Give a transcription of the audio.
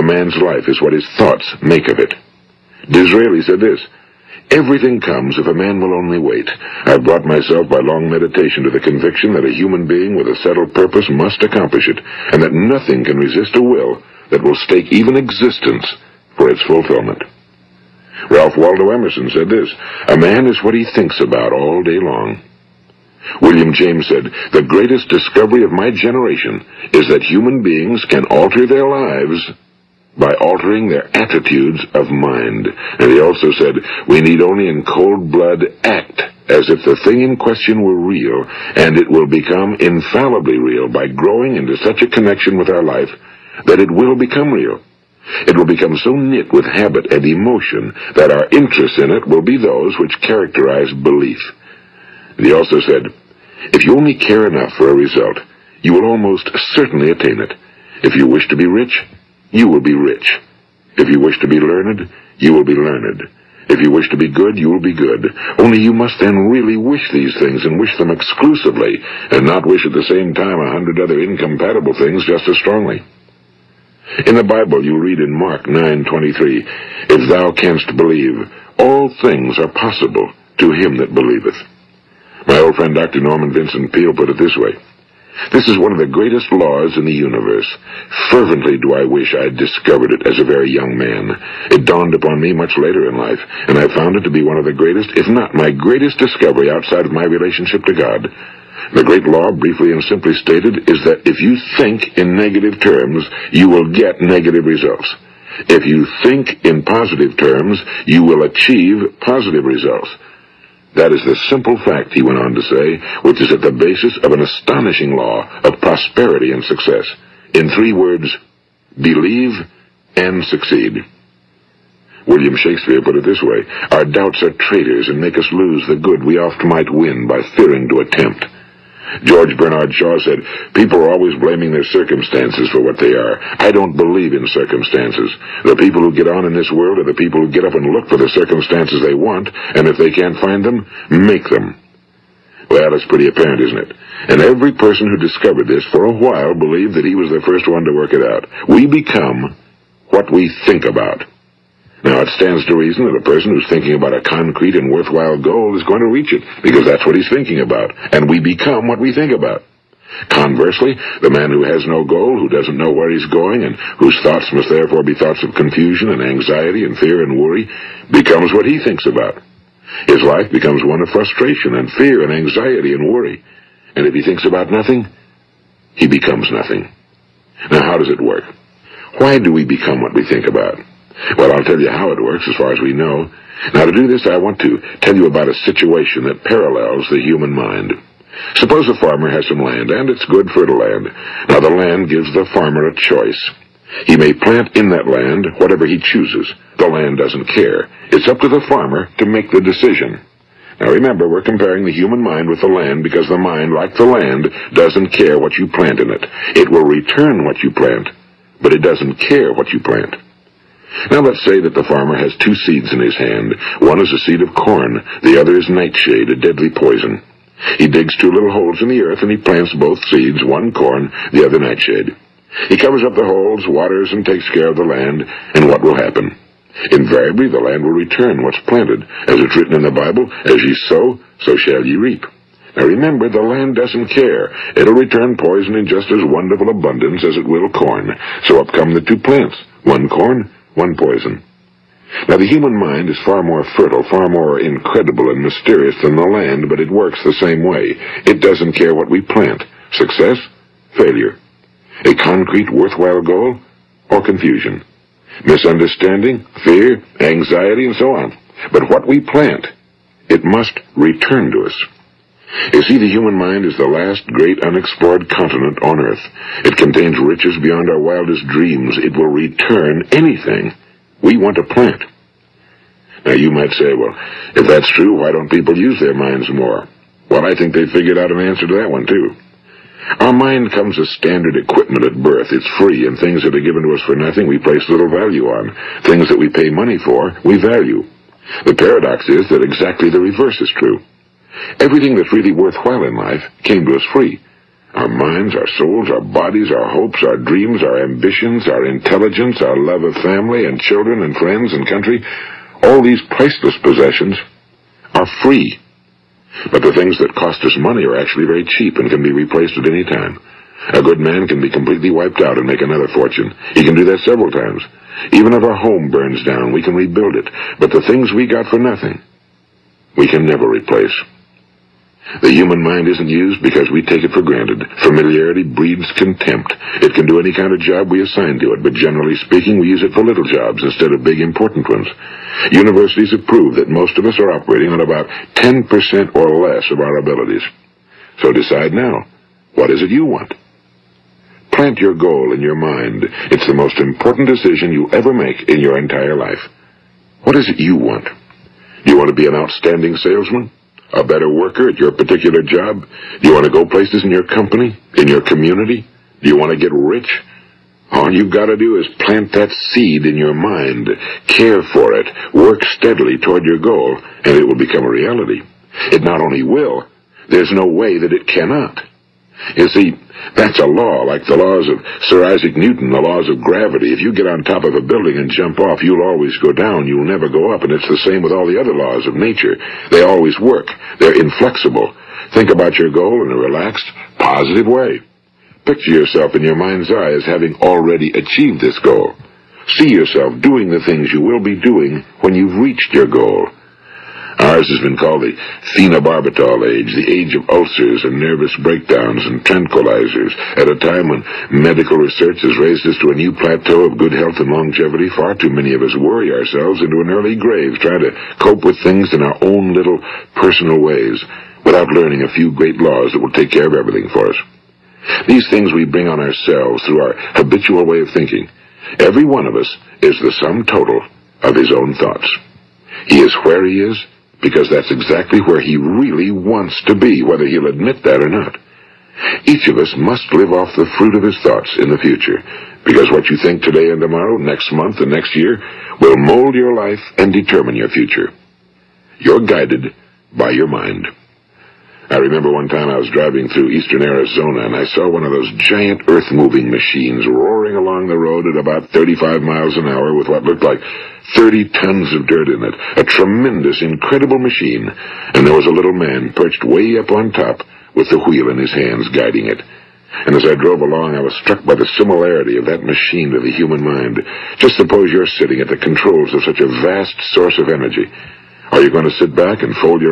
man's life is what his thoughts make of it. Disraeli said this, "Everything comes if a man will only wait. I've brought myself by long meditation to the conviction that a human being with a settled purpose must accomplish it, and that nothing can resist a will that will stake even existence for its fulfillment." Ralph Waldo Emerson said this, "A man is what he thinks about all day long." William James said, "The greatest discovery of my generation is that human beings can alter their lives by altering their attitudes of mind." And he also said, "We need only in cold blood act as if the thing in question were real, and it will become infallibly real by growing into such a connection with our life that it will become real. It will become so knit with habit and emotion that our interest in it will be those which characterize belief." And he also said, "If you only care enough for a result, you will almost certainly attain it. If you wish to be rich, you will be rich. If you wish to be learned, you will be learned. If you wish to be good, you will be good. Only you must then really wish these things, and wish them exclusively, and not wish at the same time 100 other incompatible things just as strongly." In the Bible, you read in Mark 9:23, "If thou canst believe, all things are possible to him that believeth." My old friend Dr. Norman Vincent Peale put it this way, "This is one of the greatest laws in the universe. Fervently do I wish I had discovered it as a very young man. It dawned upon me much later in life, and I found it to be one of the greatest, if not my greatest discovery outside of my relationship to God. The great law, briefly and simply stated, is that if you think in negative terms, you will get negative results. If you think in positive terms, you will achieve positive results. That is the simple fact," he went on to say, "which is at the basis of an astonishing law of prosperity and success. In 3 words, believe and succeed." William Shakespeare put it this way, "Our doubts are traitors and make us lose the good we oft might win by fearing to attempt." George Bernard Shaw said, "People are always blaming their circumstances for what they are. I don't believe in circumstances. The people who get on in this world are the people who get up and look for the circumstances they want, and if they can't find them, make them." Well, it's pretty apparent, isn't it? And every person who discovered this for a while believed that he was the first one to work it out. We become what we think about. Now, it stands to reason that a person who's thinking about a concrete and worthwhile goal is going to reach it, because that's what he's thinking about, and we become what we think about. Conversely, the man who has no goal, who doesn't know where he's going, and whose thoughts must therefore be thoughts of confusion and anxiety and fear and worry, becomes what he thinks about. His life becomes one of frustration and fear and anxiety and worry. And if he thinks about nothing, he becomes nothing. Now, how does it work? Why do we become what we think about? Well, I'll tell you how it works as far as we know. Now, to do this, I want to tell you about a situation that parallels the human mind. Suppose a farmer has some land, and it's good fertile land. Now, the land gives the farmer a choice. He may plant in that land whatever he chooses. The land doesn't care. It's up to the farmer to make the decision. Now, remember, we're comparing the human mind with the land because the mind, like the land, doesn't care what you plant in it. It will return what you plant, but it doesn't care what you plant. Now, let's say that the farmer has 2 seeds in his hand. One is a seed of corn. The other is nightshade, a deadly poison. He digs 2 little holes in the earth, and he plants both seeds, one corn, the other nightshade. He covers up the holes, waters, and takes care of the land, and what will happen? Invariably, the land will return what's planted. As it's written in the Bible, as ye sow, so shall ye reap. Now remember, the land doesn't care. It'll return poison in just as wonderful abundance as it will corn. So up come the 2 plants, one corn, one poison. Now, the human mind is far more fertile, far more incredible and mysterious than the land, but it works the same way. It doesn't care what we plant. Success, failure. A concrete, worthwhile goal, or confusion. Misunderstanding, fear, anxiety, and so on. But what we plant, it must return to us. You see, the human mind is the last great unexplored continent on Earth. It contains riches beyond our wildest dreams. It will return anything we want to plant. Now, you might say, well, if that's true, why don't people use their minds more? Well, I think they figured out an answer to that one, too. Our mind comes as standard equipment at birth. It's free, and things that are given to us for nothing we place little value on. Things that we pay money for, we value. The paradox is that exactly the reverse is true. Everything that's really worthwhile in life came to us free. Our minds, our souls, our bodies, our hopes, our dreams, our ambitions, our intelligence, our love of family and children and friends and country, all these priceless possessions are free. But the things that cost us money are actually very cheap and can be replaced at any time. A good man can be completely wiped out and make another fortune. He can do that several times. Even if our home burns down, we can rebuild it. But the things we got for nothing, we can never replace. The human mind isn't used because we take it for granted. Familiarity breeds contempt. It can do any kind of job we assign to it, but generally speaking, we use it for little jobs instead of big, important ones. Universities have proved that most of us are operating on about 10% or less of our abilities. So decide now, what is it you want? Plant your goal in your mind. It's the most important decision you ever make in your entire life. What is it you want? Do you want to be an outstanding salesman? A better worker at your particular job? Do you want to go places in your company? In your community? Do you want to get rich? All you've got to do is plant that seed in your mind, care for it, work steadily toward your goal, and it will become a reality. It not only will, there's no way that it cannot. You see, that's a law, like the laws of Sir Isaac Newton, the laws of gravity. If you get on top of a building and jump off, you'll always go down. You'll never go up, and it's the same with all the other laws of nature. They always work. They're inflexible. Think about your goal in a relaxed, positive way. Picture yourself in your mind's eye as having already achieved this goal. See yourself doing the things you will be doing when you've reached your goal. Ours has been called the phenobarbital age, the age of ulcers and nervous breakdowns and tranquilizers. At a time when medical research has raised us to a new plateau of good health and longevity, far too many of us worry ourselves into an early grave trying to cope with things in our own little personal ways without learning a few great laws that will take care of everything for us. These things we bring on ourselves through our habitual way of thinking. Every one of us is the sum total of his own thoughts. He is where he is because that's exactly where he really wants to be, whether he'll admit that or not. Each of us must live off the fruit of his thoughts in the future, because what you think today and tomorrow, next month and next year, will mold your life and determine your future. You're guided by your mind. I remember one time I was driving through eastern Arizona, and I saw one of those giant earth-moving machines roaring along the road at about 35 miles an hour with what looked like 30 tons of dirt in it. A tremendous, incredible machine. And there was a little man perched way up on top with the wheel in his hands, guiding it. And as I drove along, I was struck by the similarity of that machine to the human mind. Just suppose you're sitting at the controls of such a vast source of energy. Are you going to sit back and fold your